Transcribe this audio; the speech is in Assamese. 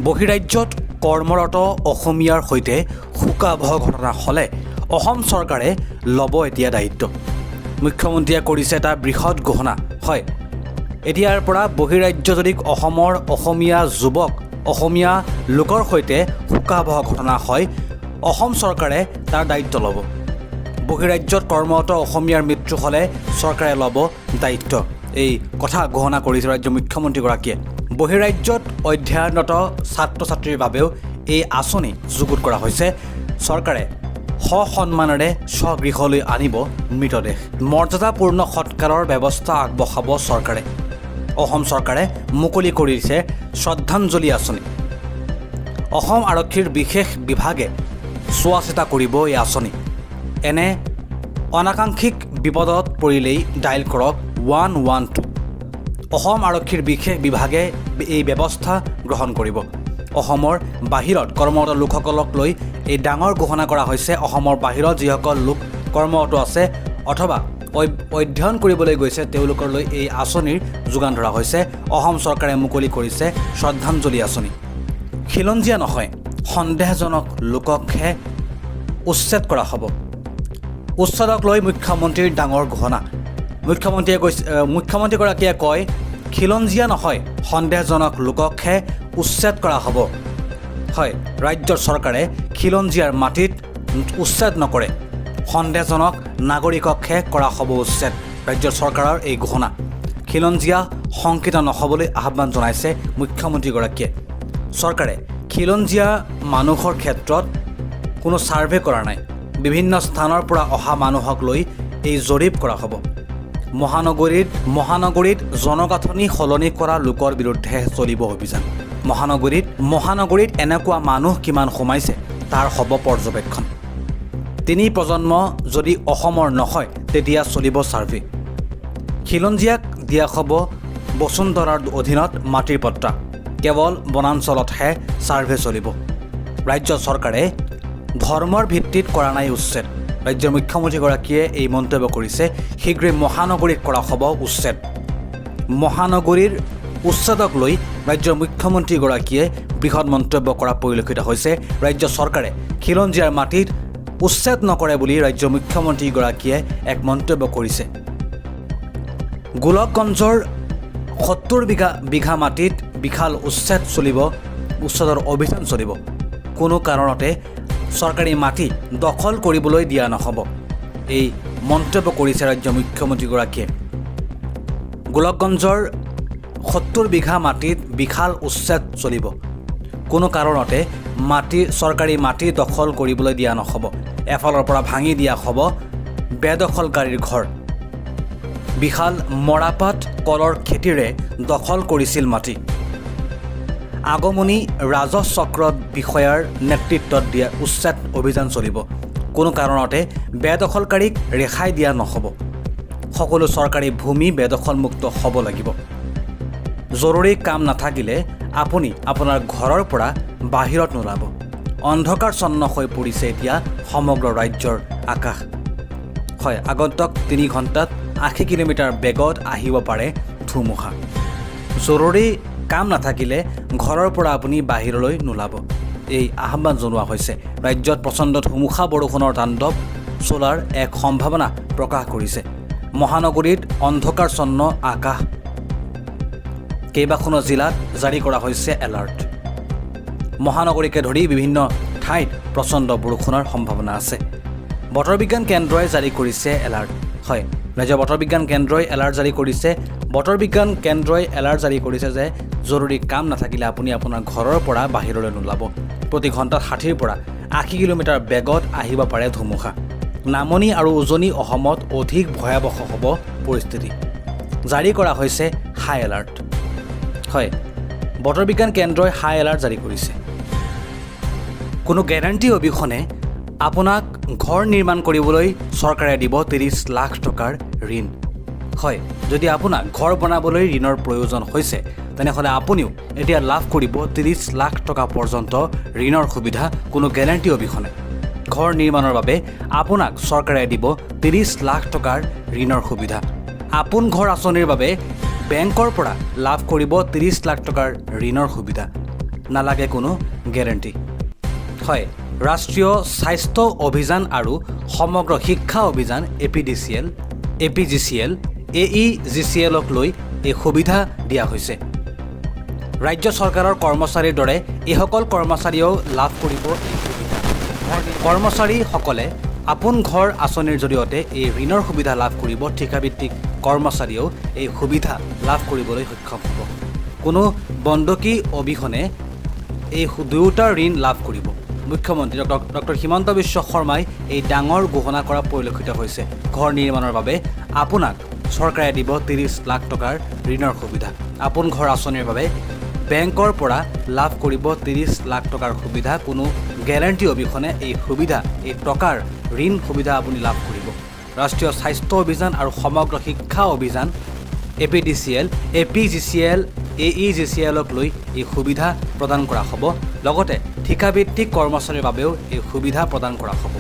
বহিৰাজ্যত কৰ্মৰত অসমীয়াৰ সৈতে শোকাবহ ঘটনা হ'লে অসম চৰকাৰে ল'ব এতিয়া দায়িত্ব। মুখ্যমন্ত্ৰীয়ে কৰিছে এটা বৃহৎ ঘোষণা। হয়, এতিয়াৰ পৰা বহিৰাজ্যজনিক অসমৰ অসমীয়া যুৱক অসমীয়া লোকৰ সৈতে শোকাবহ ঘটনা হয়, অসম চৰকাৰে তাৰ দায়িত্ব ল'ব। বহিৰাজ্যত কৰ্মৰত অসমীয়াৰ মৃত্যু হ'লে চৰকাৰে ল'ব দায়িত্ব। এই কথা ঘোষণা কৰিছে ৰাজ্যৰ মুখ্যমন্ত্ৰীগৰাকীয়ে। বহিৰাজ্যত অধ্যয়নৰত ছাত্ৰ ছাত্ৰীৰ বাবেও এই আঁচনি যুগুত কৰা হৈছে। চৰকাৰে সসন্মানেৰে স্বগৃহলৈ আনিব মৃতদেহ। মৰ্যাদাপূৰ্ণ সৎকাৰৰ ব্যৱস্থা আগবঢ়াব চৰকাৰে। অসম চৰকাৰে মুকলি কৰিছে শ্ৰদ্ধাঞ্জলি আঁচনি। অসম আৰক্ষীৰ বিশেষ বিভাগে চোৱা চিতা কৰিব এই আঁচনি। এনে অনাকাংক্ষিক বিপদত পৰিলেই ডায়েল কৰক 112। অসম আৰক্ষীৰ বিশেষ বিভাগে এই ব্যৱস্থা গ্ৰহণ কৰিব। অসমৰ বাহিৰত কৰ্মৰত লোকসকলক লৈ এই ডাঙৰ ঘোষণা কৰা হৈছে। অসমৰ বাহিৰত যিসকল লোক কৰ্মৰত আছে অথবা অধ্যয়ন কৰিবলৈ গৈছে তেওঁলোকলৈ এই আঁচনিৰ যোগান ধৰা হৈছে। অসম চৰকাৰে মুকলি কৰিছে শ্ৰদ্ধাঞ্জলি আঁচনি। খিলঞ্জীয়া নহয়, সন্দেহজনক লোককহে উচ্ছেদ কৰা হ'ব। উচ্ছেদক লৈ মুখ্যমন্ত্ৰীৰ ডাঙৰ ঘোষণা। মুখ্যমন্ত্ৰীগৰাকীয়ে কয়, খিলঞ্জীয়া নহয়, সন্দেহজনক লোককহে উচ্ছেদ কৰা হ'ব। হয়, ৰাজ্যৰ চৰকাৰে খিলঞ্জীয়াৰ মাটিত উচ্ছেদ নকৰে, সন্দেহজনক নাগৰিককহে কৰা হ'ব উচ্ছেদ। ৰাজ্যৰ চৰকাৰৰ এই ঘোষণা। খিলঞ্জীয়া শংকিত নহ'বলৈ আহ্বান জনাইছে মুখ্যমন্ত্ৰীগৰাকীয়ে। চৰকাৰে খিলঞ্জীয়া মানুহৰ ক্ষেত্ৰত কোনো ছাৰ্ভে কৰা নাই। বিভিন্ন স্থানৰ পৰা অহা মানুহক লৈ এই জৰীপ কৰা হ'ব। মহানগৰীত জনগাঁথনি সলনি কৰা লোকৰ বিৰুদ্ধে চলিব অভিযান। মহানগৰীত এনেকুৱা মানুহ কিমান সোমাইছে তাৰ হ'ব পৰ্যবেক্ষণ। 3 প্ৰজন্ম যদি অসমৰ নহয় তেতিয়া চলিব ছাৰ্ভে। খিলঞ্জীয়াক দিয়া হ'ব বসুন্ধৰাৰ অধীনত মাটিৰ পট্টা। কেৱল বনাঞ্চলতহে ছাৰ্ভে চলিব। ৰাজ্য চৰকাৰে ধৰ্মৰ ভিত্তিত কৰা নাই উচ্ছেদ। ৰাজ্যৰ মুখ্যমন্ত্ৰীগৰাকীয়ে এই মন্তব্য কৰিছে। শীঘ্ৰেই মহানগৰীত কৰা হ'ব উচ্ছেদ। মহানগৰীৰ উচ্ছেদক লৈ ৰাজ্যৰ মুখ্যমন্ত্ৰীগৰাকীয়ে বৃহৎ মন্তব্য কৰা পৰিলক্ষিত হৈছে। ৰাজ্য চৰকাৰে খিলঞ্জীয়াৰ মাটিত উচ্ছেদ নকৰে বুলি ৰাজ্যৰ মুখ্যমন্ত্ৰীগৰাকীয়ে এক মন্তব্য কৰিছে। গোলকগঞ্জৰ 70 বিঘা মাটিত বিশাল উচ্ছেদৰ অভিযান চলিব। কোনো কাৰণতে চৰকাৰী মাটি দখল কৰিবলৈ দিয়া নহ'ব। এই মন্তব্য কৰিছে ৰাজ্যৰ মুখ্যমন্ত্ৰীগৰাকীয়ে। গোলকগঞ্জৰ 70 বিঘা মাটিত বিশাল উচ্ছেদ চলিব। কোনো কাৰণতে চৰকাৰী মাটি দখল কৰিবলৈ দিয়া নহ'ব। এফালৰ পৰা ভাঙি দিয়া হ'ব বেদখলকাৰীৰ ঘৰ। বিশাল মৰাপাট কলৰ খেতিৰে দখল কৰিছিল মাটি। আগমনী ৰাজহ চক্ৰ বিষয়াৰ নেতৃত্বত দিয়া উচ্ছেদ অভিযান চলিব। কোনো কাৰণতে বেদখলকাৰীক ৰেহাই দিয়া নহ'ব। সকলো চৰকাৰী ভূমি বেদখলমুক্ত হ'ব লাগিব। জৰুৰী কাম নাথাকিলে আপুনি আপোনাৰ ঘৰৰ পৰা বাহিৰত নোলাব। অন্ধকাৰচ্ছন্ন হৈ পৰিছে এতিয়া সমগ্ৰ ৰাজ্যৰ আকাশ। হয়, আগন্তুক 3 ঘণ্টাত 80 কিলোমিটাৰ বেগত আহিব পাৰে ধুমুহা। জৰুৰী কাম নাথাকিলে ঘৰৰ পৰা আপুনি বাহিৰলৈ নোলাব। এই আহ্বান জনোৱা হৈছে। ৰাজ্যত প্ৰচণ্ড ধুমুহা বৰষুণৰ তাণ্ডৱ চলাৰ এক সম্ভাৱনা প্ৰকাশ কৰিছে। মহানগৰীত অন্ধকাৰচ্ছন্ন আকাশ। কেইবাখনো জিলাত জাৰি কৰা হৈছে এলাৰ্ট। মহানগৰীকে ধৰি বিভিন্ন ঠাইত প্ৰচণ্ড বৰষুণৰ সম্ভাৱনা আছে। বতৰ বিজ্ঞান কেন্দ্ৰই জাৰি কৰিছে এলাৰ্ট। হয়, ৰাজ্যৰ বতৰ বিজ্ঞান কেন্দ্ৰই এলাৰ্ট জাৰি কৰিছে। বতৰ বিজ্ঞান কেন্দ্ৰই এলাৰ্ট জাৰি কৰিছে যে জৰুৰী কাম নাথাকিলে আপুনি আপোনাৰ ঘৰৰ পৰা বাহিৰলৈ নোলাব। প্ৰতি ঘণ্টাত 60ৰ পৰা 80 কিলোমিটাৰ বেগত আহিব পাৰে ধুমুহা। নামনি আৰু উজনি অসমত অধিক ভয়াৱহ হ'ব পৰিস্থিতি। জাৰি কৰা হৈছে হাই এলাৰ্ট। হয়, বতৰ বিজ্ঞান কেন্দ্ৰই হাই এলাৰ্ট জাৰি কৰিছে। কোনো গেৰাণ্টি অবিহনে আপোনাক ঘৰ নিৰ্মাণ কৰিবলৈ চৰকাৰে দিব 30 লাখ টকাৰ ঋণ। হয়, যদি আপোনাক ঘৰ বনাবলৈ ঋণৰ প্ৰয়োজন হৈছে তেনেহ'লে আপুনিও এতিয়া লাভ কৰিব 30 লাখ টকা পৰ্যন্ত ঋণৰ সুবিধা কোনো গেৰাণ্টি অবিহনে। ঘৰ নিৰ্মাণৰ বাবে আপোনাক চৰকাৰে দিব 30 লাখ টকাৰ ঋণৰ সুবিধা। আপোন ঘৰ আঁচনিৰ বাবে বেংকৰ পৰা লাভ কৰিব 30 লাখ টকাৰ ঋণৰ সুবিধা। নালাগে কোনো গেৰেণ্টি। হয়, ৰাষ্ট্ৰীয় স্বাস্থ্য অভিযান আৰু সমগ্ৰ শিক্ষা অভিযান APGCL, AEGCLক লৈ এই সুবিধা দিয়া হৈছে। ৰাজ্য চৰকাৰৰ কৰ্মচাৰীৰ দৰে এইসকল কৰ্মচাৰীয়েও লাভ কৰিব এই সুবিধা। কৰ্মচাৰীসকলে আপোন ঘৰ আঁচনিৰ জৰিয়তে এই ঋণৰ সুবিধা লাভ কৰিব। ঠিকাভিত্তিক কৰ্মচাৰীয়েও এই সুবিধা লাভ কৰিবলৈ সক্ষম হ'ব। কোনো বন্ধকী অবিহনে এই দুয়োটা ঋণ লাভ কৰিব। মুখ্যমন্ত্ৰী ডক্টৰ হিমন্ত বিশ্ব শৰ্মাই এই ডাঙৰ ঘোষণা কৰা পৰিলক্ষিত হৈছে। ঘৰ নিৰ্মাণৰ বাবে আপোনাক চৰকাৰে দিব 30 লাখ টকাৰ ঋণৰ সুবিধা। আপোন ঘৰ আঁচনিৰ বাবে বেংকৰ পৰা লাভ কৰিব 30 লাখ টকাৰ সুবিধা। কোনো গেৰাণ্টি অবিহনে এই সুবিধা, এই টকাৰ ঋণ সুবিধা আপুনি লাভ কৰিব। ৰাষ্ট্ৰীয় স্বাস্থ্য অভিযান আৰু সমগ্ৰ শিক্ষা অভিযান APGCL, AEGCLক লৈ এই সুবিধা প্ৰদান কৰা হ'ব। লগতে ঠিকাভিত্তিক কৰ্মচাৰীৰ বাবেও এই সুবিধা প্ৰদান কৰা হ'ব।